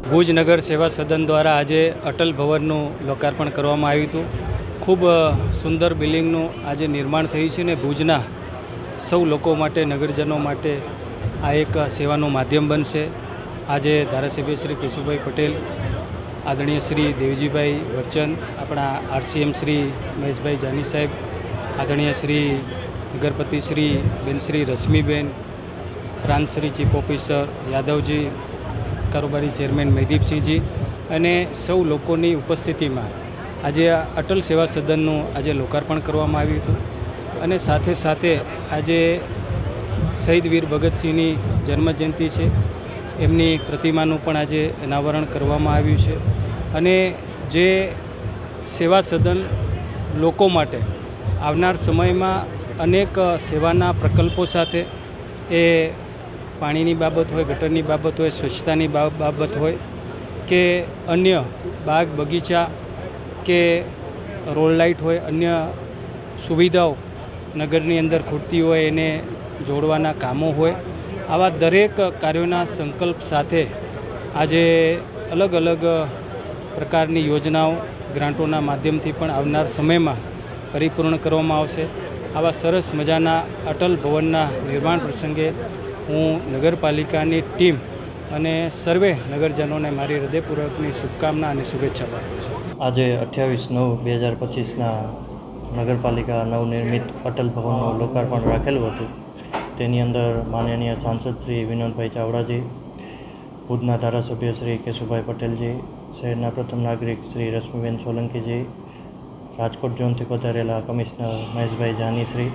ભુજ નગર સેવા સદન દ્વારા આજે અટલ ભવનનું લોકાર્પણ કરવામાં આવ્યું હતું. ખૂબ સુંદર બિલ્ડિંગનું આજે નિર્માણ થયું છે ને ભુજના સૌ લોકો માટે, નગરજનો માટે આ એક સેવાનું માધ્યમ બનશે. આજે ધારાસભ્ય શ્રી કેશુભાઈ પટેલ, આદરણીય શ્રી દેવજીભાઈ વરચંદ, આપણા આરસીએમ શ્રી મહેશભાઈ જાની સાહેબ, આદરણીય શ્રી નગરપતિ શ્રી બેનશ્રી રશ્મિબેન, પ્રાંત શ્રી ચીફ ઓફિસર યાદવજી, કારોબારી ચેરમેન મહેદીપસિંહજી અને સૌ લોકોની ઉપસ્થિતિમાં આજે આ અટલ સેવા સદનનું આજે લોકાર્પણ કરવામાં આવ્યું હતું. અને સાથે સાથે આજે શહીદ વીર ભગતસિંહની જન્મજયંતિ છે, એમની પ્રતિમાનું પણ આજે અનાવરણ કરવામાં આવ્યું છે. અને જે સેવા સદન લોકો માટે આવનાર સમયમાં અનેક સેવાના પ્રકલ્પો સાથે, એ પાણીની બાબત હોય, ગટરની બાબત હોય, સ્વચ્છતાની બાબત હોય કે અન્ય બાગ બગીચા કે રોડ લાઇટ હોય, અન્ય સુવિધાઓ નગરની અંદર ખૂટતી હોય એને જોડવાના કામો હોય, આવા દરેક કાર્યોના સંકલ્પ સાથે આજે અલગ અલગ પ્રકારની યોજનાઓ ગ્રાન્ટોના માધ્યમથી પણ આવનાર સમયમાં પરિપૂર્ણ કરવામાં આવશે. આવા સરસ મજાના અટલ ભવનના નિર્માણ પ્રસંગે હું નગરપાલિકાની ટીમ અને સર્વે નગરજનોને મારી હૃદયપૂર્વકની શુભકામના અને શુભેચ્છા પાઠવું છું. આજે 28/9/2025ના નગરપાલિકા નવનિર્મિત અટલ ભવનનું લોકાર્પણ રાખેલું હતું. તેની અંદર માનનીય સાંસદ શ્રી વિનોદભાઈ ચાવડાજી, ભુજના ધારાસભ્ય શ્રી કેશુભાઈ પટેલજી, શહેરના પ્રથમ નાગરિક શ્રી રશ્મિબેન સોલંકીજી, રાજકોટ ઝોનથી પધારેલા કમિશનર મહેશભાઈ જાનીશ્રી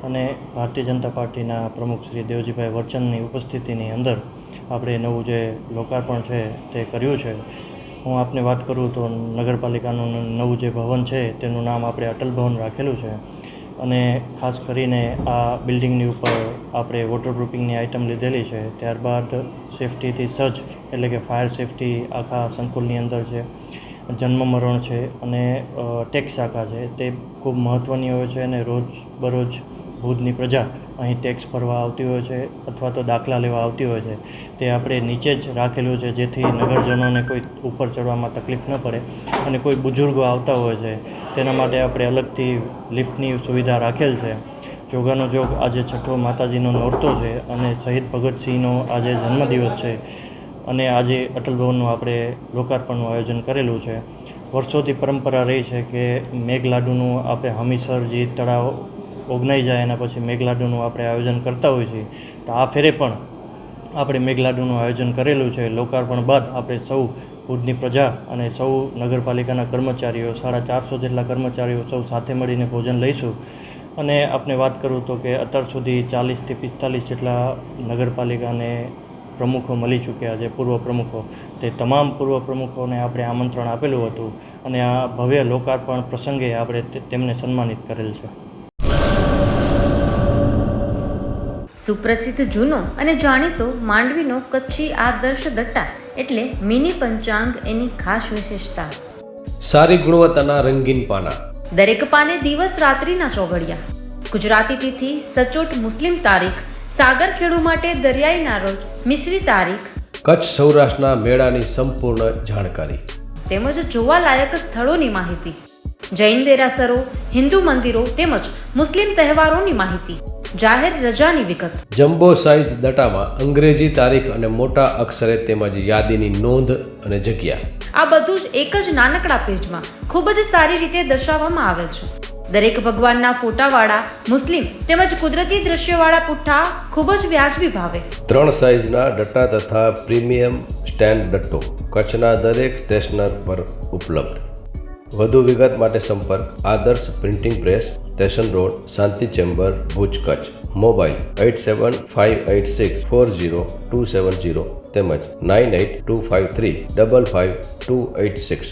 અને ભારતીય જનતા પાર્ટીના પ્રમુખ શ્રી દેવજીભાઈ વરચંદની ઉપસ્થિતિની અંદર આપણે નવું જે લોકાર્પણ છે તે કર્યું છે. હું આપને વાત કરું તો નગરપાલિકાનું નવું જે ભવન છે તેનું નામ આપણે અટલ ભવન રાખેલું છે. અને ખાસ કરીને આ બિલ્ડિંગની ઉપર આપણે વોટરપ્રૂફિંગની આઇટમ લીધેલી છે. ત્યારબાદ સેફ્ટીથી સજ્જ, એટલે કે ફાયર સેફ્ટી આખા સંકુલની અંદર છે, જન્મ મરણ છે અને ટેક્સ શાખા છે તે ખૂબ મહત્ત્વની હોય છે. અને રોજબરોજ ભુજની પ્રજા અહીં ટેક્સ ભરવા આવતી હોય છે અથવા તો દાખલા લેવા આવતી હોય છે. તે આપણે નીચે જ રાખેલું છે જેથી નગરજનોને કોઈ ઉપર ચડવામાં તકલીફ ન પડે. અને કોઈ બુઝુર્ગો આવતા હોય છે તેના માટે આપણે અલગથી લિફ્ટની સુવિધા રાખેલ છે. જોગાનો જોગ આજે છઠ્ઠો માતાજીનો નોરતો છે અને શહીદ ભગતસિંહનો આજે જન્મદિવસ છે. અને આજે અટલ ભવનનું આપણે લોકાર્પણનું આયોજન કરેલું છે. વર્ષોથી પરંપરા રહી છે કે મેઘલાડુનું આપણે હમીસર જે તળાવ ઓગનાઈ જાય એના પછી મેઘલાડુનું આપણે આયોજન કરતા હોઈએ છીએ. તો આ ફેરે પણ આપણે મેઘલાડુનું આયોજન કરેલું છે. લોકાર્પણ બાદ આપણે સૌ ભુજની પ્રજા અને સૌ નગરપાલિકાના કર્મચારીઓ, 450 જેટલા કર્મચારીઓ સૌ સાથે મળીને ભોજન લઈશું. અને આપને વાત કરું તો કે અત્યાર સુધી 40થી 45 જેટલા નગરપાલિકાને પ્રમુખો મળી ચૂક્યા છે, પૂર્વ પ્રમુખો. તે તમામ પૂર્વ પ્રમુખોને આપણે આમંત્રણ આપેલું હતું અને આ ભવ્ય લોકાર્પણ પ્રસંગે આપણે તેમને સન્માનિત કરેલ છે. સુપ્રસિદ્ધ જૂનો અને જાણીતો માંડવીનો કચ્છી આદર્શ દટ્ટા એટલે મિની પંચાંગ એની ખાસ વિશેષતા. સારી ગુણવત્તાના રંગીન પાના, દરેક પાને દિવસ રાત્રિના ચોઘડિયા, ગુજરાતી તિથિ, સચોટ મુસ્લિમ તારીખ, સાગરખેડુ માટે દરિયાઈના રોજ, મિશ્રી તારીખ, કચ્છ સૌરાષ્ટ્રના મેળાની સંપૂર્ણ જાણકારી તેમજ જોવાલાયક સ્થળોની માહિતી, જૈન દેરાસરો, હિન્દુ મંદિરો તેમજ મુસ્લિમ તહેવારોની માહિતી, જાહેર રજાની વિગત. જમ્બો સાઇઝ દટામાં અંગ્રેજી તારીખ અને મોટા અક્ષરે તેમજ યાદીની નોંધ અને જગ્યા, આ બધું જ એક જ નાનકડા પેજમાં ખૂબ જ સારી રીતે દર્શાવવામાં આવેલ છે. દરેક ભગવાનના ફોટાવાળા મુસ્લિમ તેમજ કુદરતી દ્રશ્યવાળા પુઠ્ઠા ખૂબ જ વ્યાજબી ભાવે. 3 સાઇઝના દટ્ટા તથા પ્રીમિયમ સ્ટેન્ડ દટ્ટો કચ્છના દરેક સ્ટેશનર પર ઉપલબ્ધ. વધુ વિગત માટે સંપર્ક આદર્શ પ્રિન્ટિંગ પ્રેસ, સ્ટેશન રોડ, શાંતિ ચેમ્બર, ભુજ, કચ્છ. મોબાઈલ 8758640270 તેમજ 9825355286.